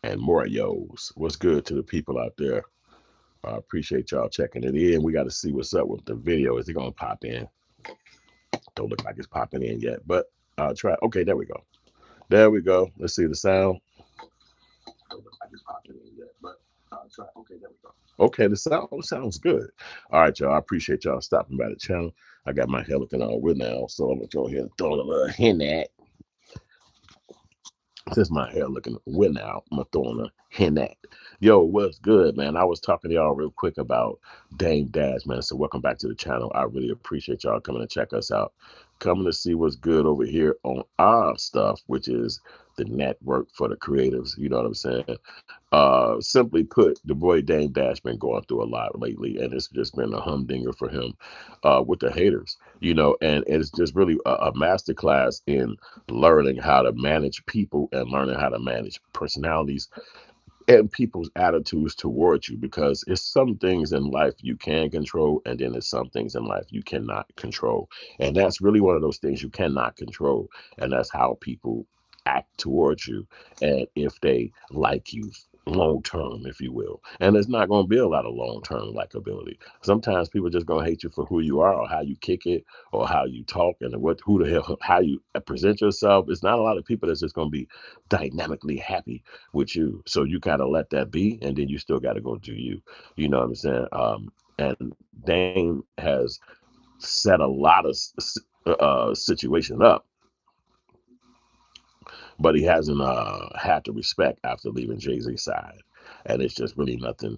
and more yos. What's good to the people out there? I appreciate y'all checking it in. We got to see what's up with the video. Is it gonna pop in? Don't look like it's popping in yet, but I'll try. Okay, there we go. There we go. Let's see the sound. Don't look like it's popping in yet, but I'll try. Okay, there we go. Okay, the sound sounds good. All right, y'all. I appreciate y'all stopping by the channel. I got my hair looking all weird now, so I'm gonna go ahead and throw a little hint at. Since my hair looking weird now, I'm gonna throw on a hint at. Yo, what's good, man? I was talking to y'all real quick about Dame Dash, man. So welcome back to the channel. I really appreciate y'all coming to check us out. Coming to see what's good over here on our stuff, which is the network for the creatives. You know what I'm saying? Simply put, the boy Dame Dash been going through a lot lately, and it's just been a humdinger for him with the haters, you know, and it's just really a master class in learning how to manage people and learning how to manage personalities and people's attitudes towards you, because it's some things in life you can control, and then there's some things in life you cannot control, and that's really one of those things you cannot control, and that's how people act towards you, and if they like you long term, if you will. And there's not going to be a lot of long term likability. Sometimes people just going to hate you for who you are, or how you kick it, or how you talk, and what who the hell, how you present yourself. It's not a lot of people that's just going to be dynamically happy with you. So you gotta let that be, and then you still got to go do you. You know what I'm saying? And Dame has set a lot of situation up, but he hasn't had to respect after leaving Jay-Z's side, and it's just really nothing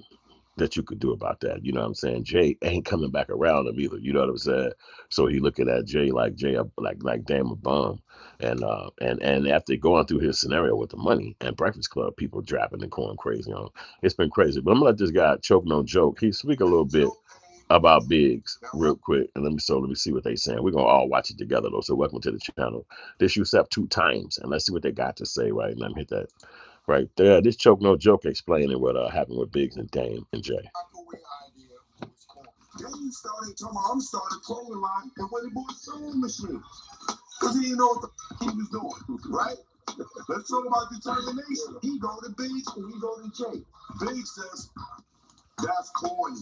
that you could do about that. You know what I'm saying? Jay ain't coming back around him either. You know what I'm saying? So he looking at Jay like Dame a bum. And after going through his scenario with the money and Breakfast Club, people dropping and going crazy on him. It's been crazy. But I'm gonna let this guy choke no joke. He speak a little bit about Biggs real quick, and let me see what they saying. We're gonna all watch it together though. So welcome to the channel. This Yusef Two Times, and let's see what they got to say right now. Hit that right there. This choke no joke explaining what happened with Biggs and Dame and Jay. Then you started talking about, I'm starting a clothing line, and when he bought sewing machines, because he didn't know what the he was doing, right? Let's talk about determination. He go to Biggs and he go to Jay. Biggs says, that's corny.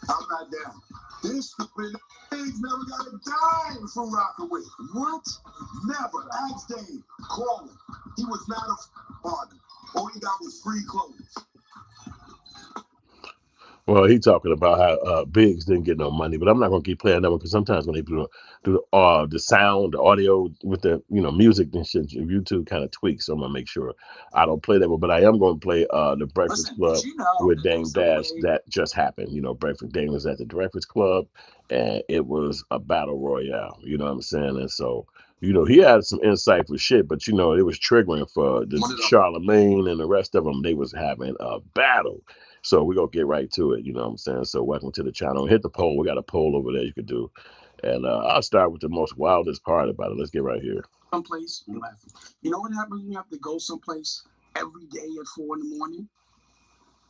I'm not down. This stupid Biggs never got a dime from Rockaway. What? Never. Ask Dave. Call him. He was not a partner. All he got was free clothes. Well, he talking about how Biggs didn't get no money, but I'm not gonna keep playing that one, because sometimes when they do the sound, the audio with the music and shit, YouTube kind of tweaks. So I'm gonna make sure I don't play that one, but I am gonna play the Breakfast Club with Dame Dash that just happened. Breakfast Dame was at the Breakfast Club, and it was a battle royale. You know what I'm saying? And so he had some insightful shit, but it was triggering for the Charlemagne and the rest of them. They was having a battle. So we're gonna get right to it, you know what I'm saying? So welcome to the channel. Hit the poll. We got a poll over there you could do. And I'll start with the most wildest part about it. Let's get right here. Someplace, you're laughing. You know what happens when you have to go someplace every day at 4 in the morning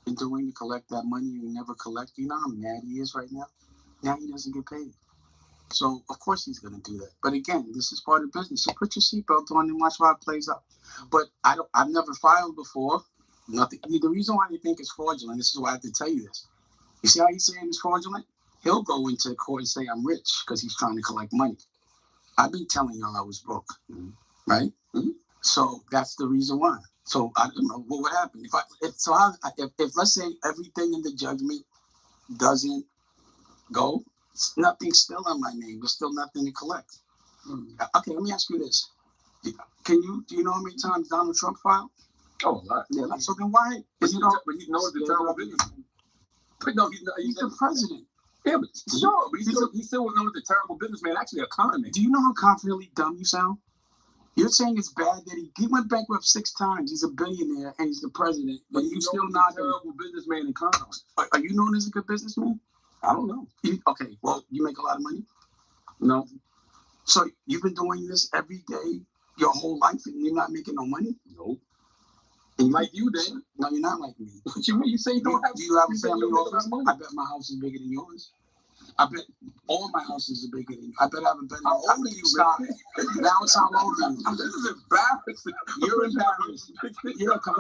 and doing to collect that money you never collect? You know how mad he is right now? Now he doesn't get paid. So of course he's gonna do that. But again, this is part of business. So put your seatbelt on and watch how it plays out. But I've never filed before. Nothing. The reason why they think it's fraudulent, this is why I have to tell you this. You see how he's saying it's fraudulent? He'll go into court and say I'm rich because he's trying to collect money. I've been telling y'all I was broke, right? Mm-hmm. So that's the reason why. So I don't know what would happen if let's say everything in the judgment doesn't go, nothing's still on my name. There's still nothing to collect. Okay, let me ask you this: do you know how many times Donald Trump filed? Oh, a lot. Yeah. So then why? But he knows the terrible business. But no, he's the president. Yeah, but sure, but he still knows the terrible businessman. Actually, a con man. Do you know how confidently dumb you sound? You're saying it's bad that he went bankrupt 6 times. He's a billionaire and he's the president, but you still not a terrible businessman and con. Are you known as a good businessman? I don't know. Okay, well, you make a lot of money. No. So you've been doing this every day your whole life and you're not making no money? No. And like you, then? No, you're not like me. What you mean? You say you don't have? Do you have a family office? I bet my house is bigger than yours. I bet all my houses are bigger than you. I bet I have a better. How old are you? Stop. Now it's how old are you? This is embarrassing. You're embarrassed. Yeah, come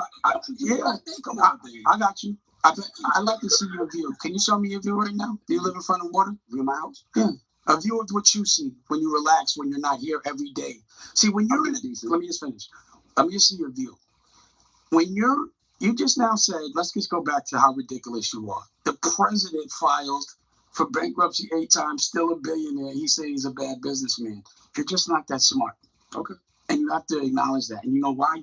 on. I got you. I'd like to see your view. Can you show me your view right now? Do you live in front of water? View my house? Yeah. A view of what you see when you relax, when you're not here every day. See, when you're in it, let me just finish. Let me just see your view. When you just now said, let's just go back to how ridiculous you are. The president filed for bankruptcy 8 times, still a billionaire. He said he's a bad businessman. You're just not that smart. Okay. And you have to acknowledge that. And you know why?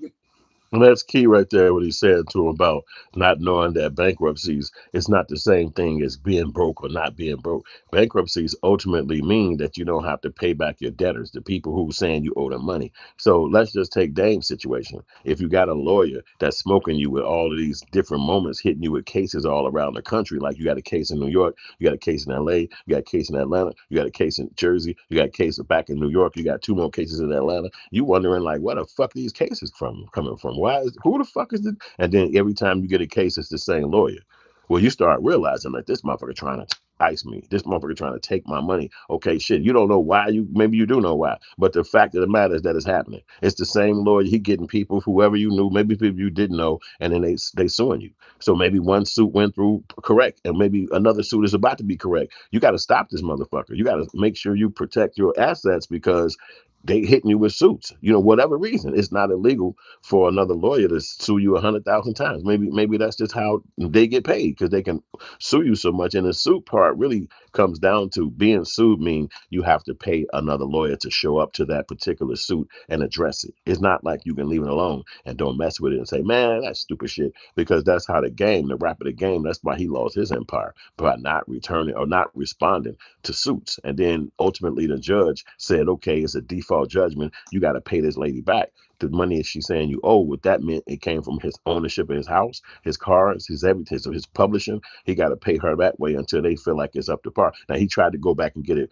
And that's key right there, what he said to him about not knowing that bankruptcies is not the same thing as being broke or not being broke. Bankruptcies ultimately mean that you don't have to pay back your debtors, the people who saying you owe them money. So let's just take Dame's situation. If you got a lawyer that's smoking you with all of these different moments, hitting you with cases all around the country, like you got a case in New York, you got a case in LA, you got a case in Atlanta, you got a case in Jersey, you got a case back in New York, you got 2 more cases in Atlanta, you wondering like, where the fuck these cases coming from? Who the fuck is it? And then every time you get a case, it's the same lawyer. Well, you start realizing like this motherfucker trying to ice me. This motherfucker trying to take my money. Okay, shit. You don't know why. Maybe you do know why. But the fact of the matter is that it's happening. It's the same lawyer. He getting people, whoever you knew, maybe people you didn't know, and then they suing you. So maybe one suit went through correct, and maybe another suit is about to be correct. You got to stop this motherfucker. You got to make sure you protect your assets because they hitting you with suits. Whatever reason, it's not illegal for another lawyer to sue you 100,000 times. Maybe that's just how they get paid because they can sue you so much. And the suit part really comes down to being sued mean you have to pay another lawyer to show up to that particular suit and address it. It's not like you can leave it alone and don't mess with it and say, man, that's stupid shit, because that's how the rap of the game, that's why he lost his empire, by not returning or not responding to suits. And then ultimately the judge said, okay, it's a default judgment. You got to pay this lady back the money she's saying you owe. What that meant, it came from his ownership of his house, his cars, his everything. So his publishing, he got to pay her that way until they feel like it's up to par. Now he tried to go back and get it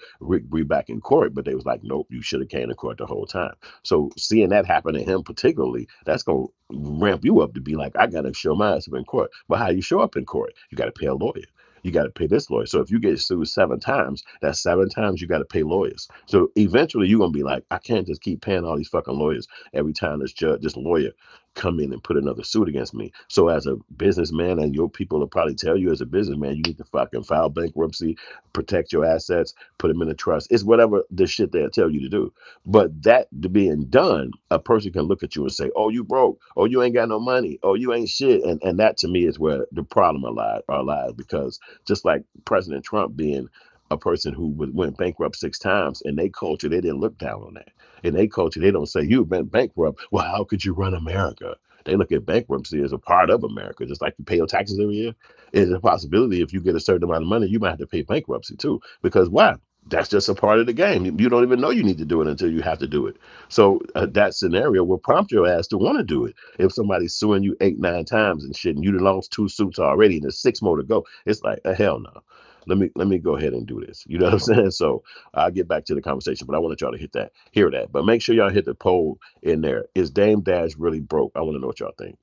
back in court, but they was like, nope, you should have came to court the whole time. So seeing that happen to him particularly, that's gonna ramp you up to be like, I gotta show my ass up in court. But how you show up in court? You got to pay a lawyer. You got to pay this lawyer. So if you get sued 7 times, that's 7 times you got to pay lawyers. So eventually you're gonna be like, I can't just keep paying all these fucking lawyers every time this lawyer come in and put another suit against me. So as a businessman, and your people will probably tell you as a businessman, you need to fucking file bankruptcy, protect your assets, put them in a trust. It's whatever the shit they'll tell you to do. But that being done, a person can look at you and say, oh, you broke. Oh, you ain't got no money. Oh, you ain't shit. And that to me is where the problem lies, because just like President Trump being a person who went bankrupt 6 times, in their culture, they didn't look down on that. In their culture, they don't say you've been bankrupt. Well, how could you run America? They look at bankruptcy as a part of America, just like you pay your taxes every year. It's a possibility if you get a certain amount of money, you might have to pay bankruptcy too. Because why? That's just a part of the game. You don't even know you need to do it until you have to do it. So that scenario will prompt your ass to want to do it. If somebody's suing you 8, 9 times and shit, and you lost 2 suits already, and there's 6 more to go, it's like, hell no. Let me go ahead and do this. You know what I'm saying? So I'll get back to the conversation, but I wanted y'all to hear that. But make sure y'all hit the poll in there. Is Dame Dash really broke? I want to know what y'all think.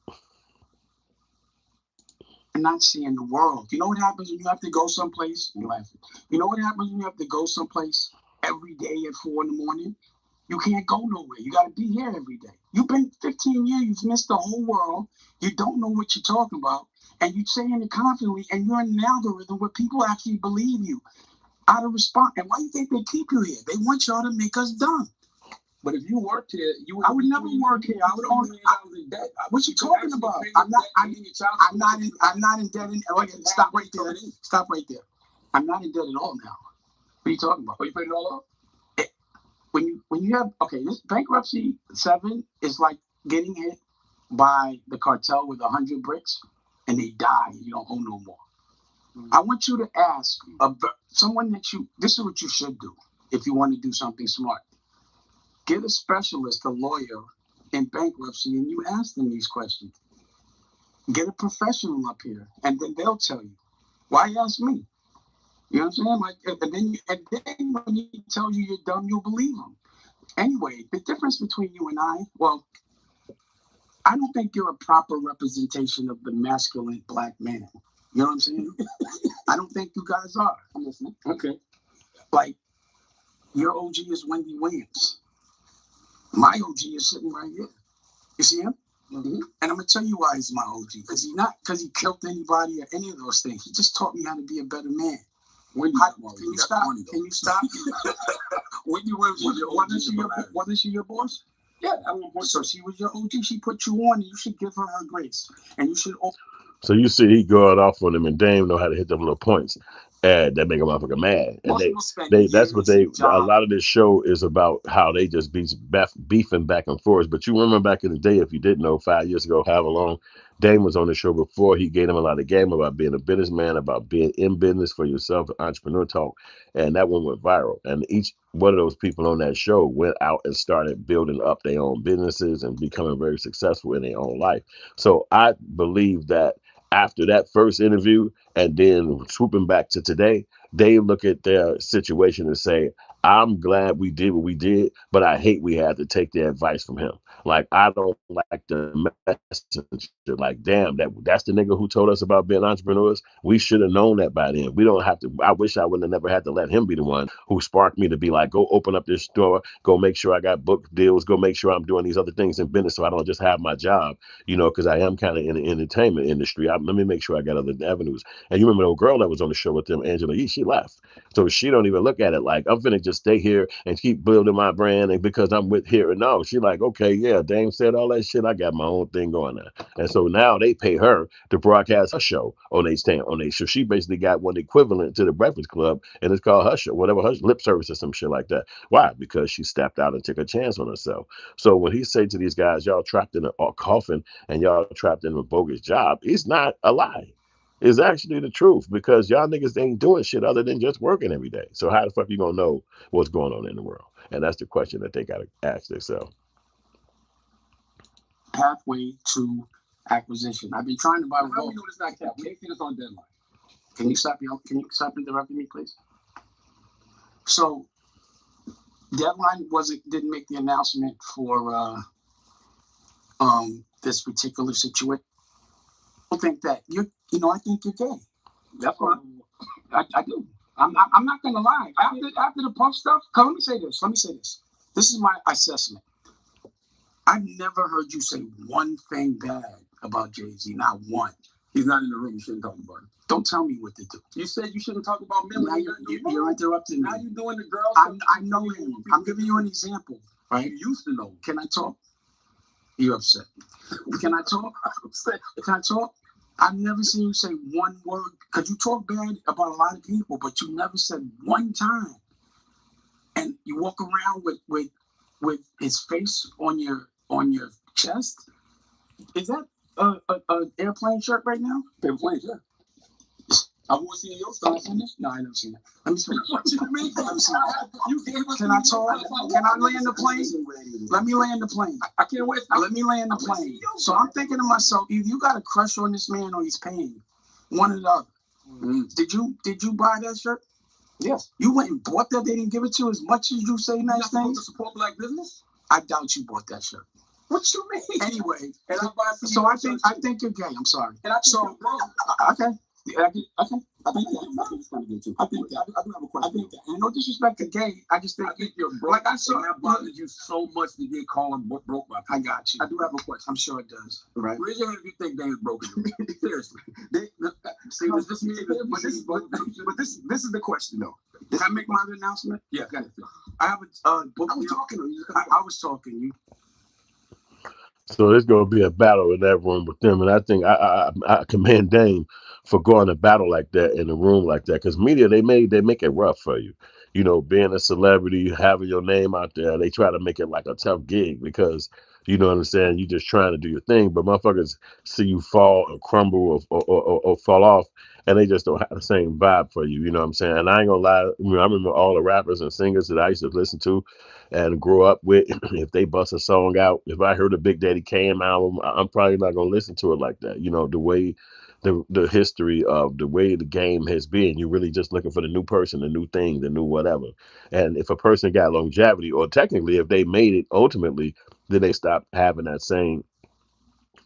I'm not seeing the world. You know what happens when you have to go someplace? You laughing. You know what happens when you have to go someplace every day at 4 in the morning? You can't go nowhere. You got to be here every day. You've been 15 years. You've missed the whole world. You don't know what you're talking about. And you're saying it confidently, and you're in an algorithm where people actually believe you out of response. And why do you think they keep you here? They want y'all to make us dumb. But if you worked here, I would never work here. I would only. What you talking about? I'm not in debt. Stop right there. Stop right there. I'm not in debt at all now. What are you talking about? Oh, you paid it all off? When you have this bankruptcy 7 is like getting hit by the cartel with 100 bricks and they die and you don't owe no more. Mm-hmm. I want you to ask someone this is what you should do if you want to do something smart. Get a specialist, a lawyer in bankruptcy, and you ask them these questions. Get a professional up here, and then they'll tell you. Why ask me? You know what I'm saying? And then when he tells you you're dumb, you'll believe him. Anyway, the difference between you and I don't think you're a proper representation of the masculine black man. You know what I'm saying? I don't think you guys are. I'm listening. Okay. Like, your OG is Wendy Williams. My OG is sitting right here. You see him? Mm-hmm. And I'm gonna tell you why he's my OG. Because he killed anybody or any of those things. He just taught me how to be a better man. Wendy, Can you stop? Can you stop? Wendy Williams Wasn't she your boss? Yeah, I don't know. So she was your OG. She put you on, and you should give her grace. And you should. So you see, he going off on him, and Dame know how to hit them little points, and that make a motherfucker mad. And Most people spend they that's what years in a job. lot of this show is about, how they just beefing back and forth. But you remember back in the day, if you didn't know, 5 years ago, however long, Dame was on the show before. He gave him a lot of game about being a businessman, about being in business for yourself, entrepreneur talk, and that one went viral. And each one of those people on that show went out and started building up their own businesses and becoming very successful in their own life. So I believe that after that first interview and then swooping back to today, they look at their situation and say, I'm glad we did what we did, but I hate we had to take the advice from him. Like, I don't like the message. Like, damn, that's the nigga who told us about being entrepreneurs. We should have known that by then. We don't have to. I wish I wouldn't have never had to let him be the one who sparked me to be like, go open up this store, go make sure I got book deals, go make sure I'm doing these other things in business so I don't just have my job, because I am kind of in the entertainment industry. Let me make sure I got other avenues. And you remember the old girl that was on the show with them, Angela Yee, she left. So she don't even look at it like, I'm finna just stay here and keep building my brand, and because I'm with here. And no, she like, okay, yeah, Dame said all that shit. I got my own thing going now. And so now they pay her to broadcast her show on they stand on they show. She basically got one equivalent to the Breakfast Club, and it's called her show, whatever, her lip service or some shit like that. Why? Because she stepped out and took a chance on herself. So when he say to these guys, y'all trapped in a coffin and y'all trapped in a bogus job, it's not a lie. It's actually the truth, because y'all niggas ain't doing shit other than just working every day. So how the fuck you gonna know what's going on in the world? And that's the question that they gotta ask themselves. Pathway to acquisition. I've been trying to buy. How do we know this not cap? We ain't seen this on deadline. Can you stop interrupting me, please? So deadline didn't make the announcement for this particular situation. I think that I think you're gay. That's what I do. I'm not gonna lie. After the Puff stuff, let me say this. This is my assessment. I've never heard you say one thing bad about Jay-Z. Not one. He's not in the room. You shouldn't talk about it. Don't tell me what to do. You said you shouldn't talk about men. Now you're interrupting me. Now you're doing the girls. I know him. I'm giving you an example. Right? You used to know. Can I talk? You're upset. Can I talk? Can I talk? I've never seen you say one word, because you talk bad about a lot of people, but you never said one time. And you walk around with his face on your chest. Is that a airplane shirt right now? Airplane shirt. I've always seen your style on this. No, I never seen it. Let me finish. What you mean? You gave us. Can I talk? Can I land the plane? Let me land the plane. I can't wait. Let me land the plane. So I'm thinking to myself, either you got a crush on this man or he's paying you. One or the other. Mm-hmm. Did you buy that shirt? Yes. You went and bought that? They didn't give it to you as much as you say nice things? To support black business? I doubt you bought that shirt. What you mean? Anyway, and I think you're gay. I'm sorry. And I think okay. I think that. I do have a question. And no disrespect to gay. I just think you're broke. Like I saw, that bothers you so much to get called broke by people. I got you. I do have a question. I'm sure it does. Right. Raise your hand if you think Dame's broken. Seriously. See, but this is the question though. Did I make my announcement? Yeah, got it. I have a book. I was talking. I was talking. You. So there's going to be a battle in that room with them, and I think I commend Dame for going to battle like that in a room like that, because media they make it rough for you. Being a celebrity, having your name out there, they try to make it like a tough gig because you know what I'm saying. You just trying to do your thing, but motherfuckers see you fall or crumble or fall off, and they just don't have the same vibe for you. You know what I'm saying? And I ain't gonna lie. I remember all the rappers and singers that I used to listen to and grow up with. If they bust a song out, if I heard a Big Daddy Kane album, I'm probably not gonna listen to it like that. The way the history of the way the game has been, you're really just looking for the new person, the new thing, the new whatever. And if a person got longevity, or technically if they made it ultimately, then they stop having that same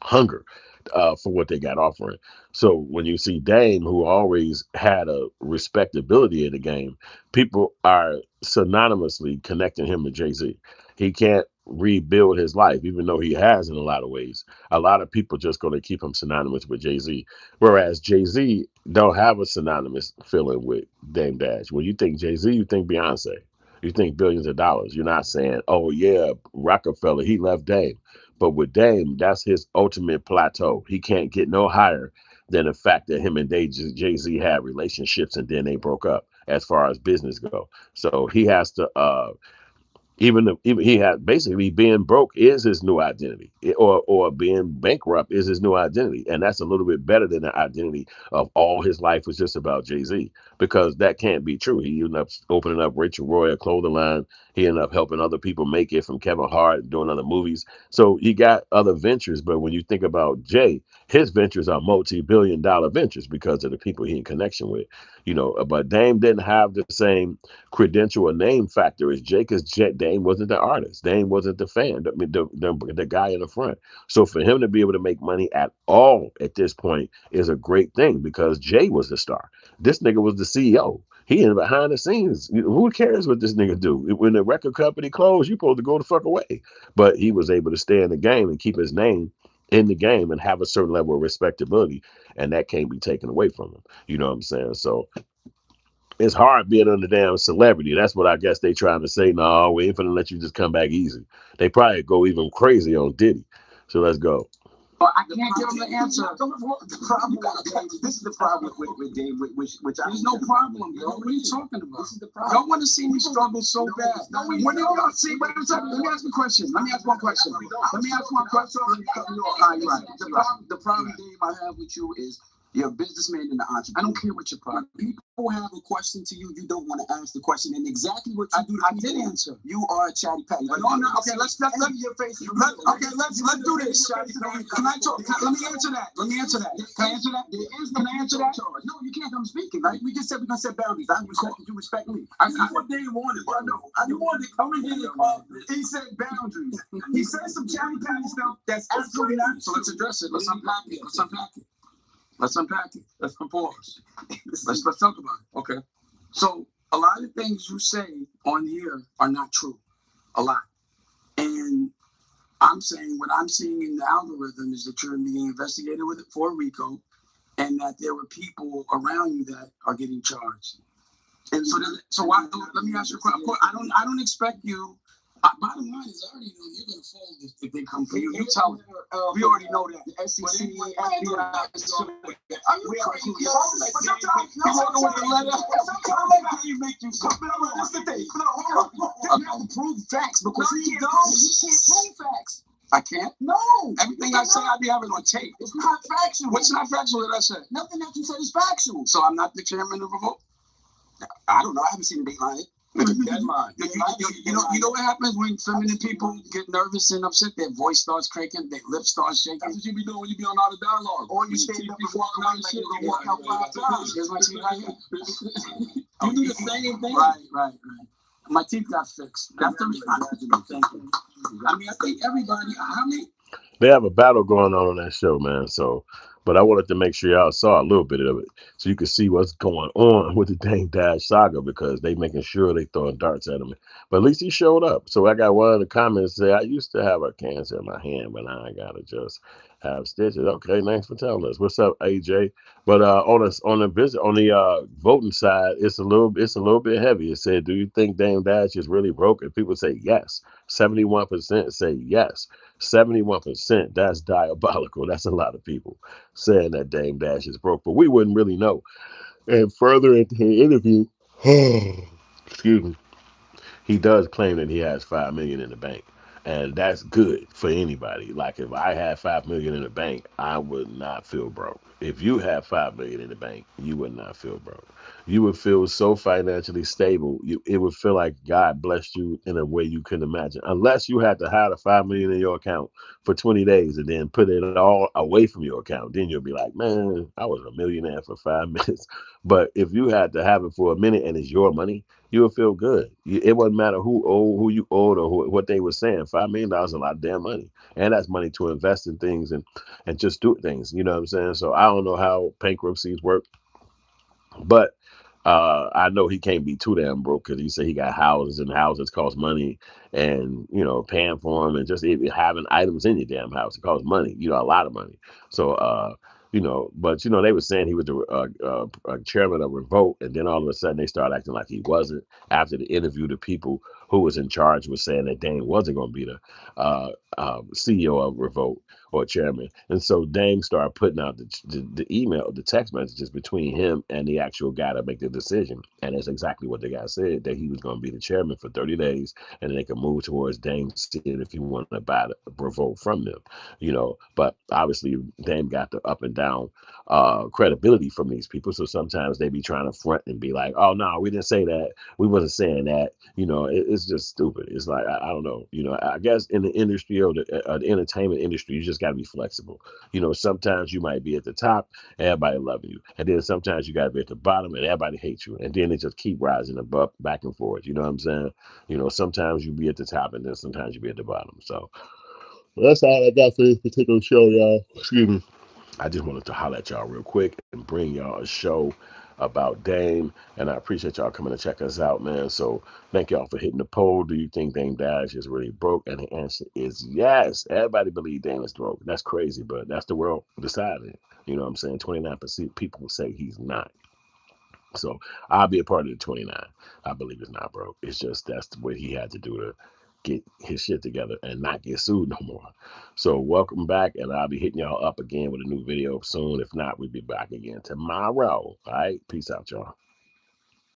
hunger for what they got offering. So when you see Dame, who always had a respectability in the game, people are synonymously connecting him to Jay-Z. He can't rebuild his life, even though he has in a lot of ways. A lot of people just going to keep him synonymous with Jay-Z, whereas Jay-Z don't have a synonymous feeling with Dame Dash. When you think Jay-Z, you think Beyonce. You think billions of dollars. You're not saying, oh yeah, Rockefeller, he left Dame. But with Dame, that's his ultimate plateau. He can't get no higher than the fact that him and Jay Z had relationships and then they broke up as far as business go. So he has to even he had basically being broke is his new identity, or being bankrupt is his new identity, and that's a little bit better than the identity of all his life was just about Jay-Z, because that can't be true. He ended up opening up Rachel Roy a clothing line. He ended up helping other people make it, from Kevin Hart doing other movies. So he got other ventures, but when you think about Jay, his ventures are multi-billion-dollar ventures because of the people he in connection with. But Dame didn't have the same credential or name factor as Jay, because Dame wasn't the artist. Dame wasn't the fan, the guy in the front. So for him to be able to make money at all at this point is a great thing, because Jay was the star. This nigga was the CEO. He in behind the scenes. Who cares what this nigga do? When the record company closed, you supposed to go the fuck away. But he was able to stay in the game and keep his name in the game and have a certain level of respectability, and that can't be taken away from him. You know what I'm saying? So it's hard being on the damn celebrity. That's what I guess they trying to say. No, we ain't finna let you just come back easy. They probably go even crazy on Diddy. So let's go. Well, I can't give him the answer. The problem, this is the problem with Dave, which there's no problem, bro. What are you talking about? This is the problem. Y'all want to see me struggle so bad. When y'all see, let me ask you a question. Let me ask one question. The problem, Dave, I have with you is you're a businessman and an entrepreneur. I don't care what your problem. People have a question to you, you don't want to ask the question, and exactly what you do. I did answer. You are a chatty patty. No, I'm not. Okay, let's your face. Let's do this. Can I talk? Let me answer that. Can I answer that? Can I answer that? No, you can't. I'm speaking. Right? We just said we're gonna set boundaries. I respect you. Respect me. I what they wanted. I know. I wanted to come in here and call. He said boundaries. He said some chatty patty stuff that's absolutely not. So let's address it. Let's unpack it. Let's compose. Let's talk about it. Okay. So a lot of things you say on here are not true. A lot. And I'm saying what I'm seeing in the algorithm is that you're being investigated with it for RICO, and that there were people around you that are getting charged. And so why? Let me ask you a question. Of course, I don't expect you. Bottom line is, I already know you're gonna fold if they come for you. You tell them. We already know that. The SEC, FBI. We already know. But sometimes you make you. That's the thing. You have to prove facts, because you can't prove facts. I can't? No. Everything I say, I be having on tape. It's not factual. What's not factual that I said? Nothing that you said is factual. So I'm not the chairman of a vote? I don't know. I haven't seen a Dateline. Deadline. You know what happens when feminine people get nervous and upset? Their voice starts cracking, their lips start shaking. That's what you be doing when you be on Art of Dialogue. Or you stand up and walk around and shit and walk out 5 times. Here's my teeth right here. You do the same thing. Right. My teeth got fixed. That's the reason. Thank you. I mean, I think everybody. How many? They have a battle going on that show, man. So, but I wanted to make sure y'all saw a little bit of it, so you could see what's going on with the Dame Dash saga, because they making sure they throwing darts at him. But at least he showed up. So I got one of the comments say, "I used to have a cancer in my hand, but now I gotta just have stitches." Okay, thanks for telling us. What's up, AJ? But on the voting side, it's a little bit heavy. It said, "Do you think Dame Dash is really broke?" And people say yes. 71% say yes. 71%. That's diabolical. That's a lot of people saying that Dame Dash is broke, but we wouldn't really know. And further into the interview, excuse me, he does claim that he has 5 million in the bank, and that's good for anybody. Like, if I had 5 million in the bank, I would not feel broke. If you have 5 million in the bank, you would not feel broke. You would feel so financially stable. It would feel like God blessed you in a way you couldn't imagine, unless you had to hide a 5 million in your account for 20 days and then put it all away from your account. Then you'll be like, man, I was a millionaire for 5 minutes. But if you had to have it for a minute and it's your money, you would feel good. It wouldn't matter who you owed, or what they were saying. $5 million is a lot of damn money, and that's money to invest in things and just do things. You know what I'm saying? So I don't know how bankruptcies work, but I know he can't be too damn broke, because he said he got houses, and houses cost money, and paying for them, and just even having items in your damn house, it costs money, a lot of money. So but they were saying he was the chairman of Revolt, and then all of a sudden they started acting like he wasn't. After the interview, the people who was in charge was saying that Dame wasn't going to be the CEO of Revolt, or chairman. And so Dame started putting out the email, the text messages between him and the actual guy to make the decision. And that's exactly what the guy said, that he was going to be the chairman for 30 days, and then they could move towards Dame seeing if he wanted to buy the Revolt from them. But obviously Dame got the up and down credibility from these people. So sometimes they be trying to front and be like, oh, no, we didn't say that. We wasn't saying that. It's just stupid. It's like, I don't know. I guess in the industry, or the entertainment industry, you just got to be flexible. Sometimes you might be at the top, everybody loving you. And then sometimes you got to be at the bottom, and everybody hates you. And then they just keep rising above, back and forth. You know what I'm saying? Sometimes you be at the top, and then sometimes you be at the bottom. So that's all I got for this particular show, y'all. Excuse me. I just wanted to holler at y'all real quick and bring y'all a show about Dame. And I appreciate y'all coming to check us out, man. So thank y'all for hitting the poll. Do you think Dame Dash is really broke? And the answer is yes. Everybody believe Dame is broke. That's crazy, but that's the world deciding. You know what I'm saying? 29% people say he's not. So I'll be a part of the 29. I believe it's not broke. It's just that's what he had to do to get his shit together and not get sued no more. So welcome back, and I'll be hitting y'all up again with a new video soon. If not, we'll be back again tomorrow. All right, peace out, y'all.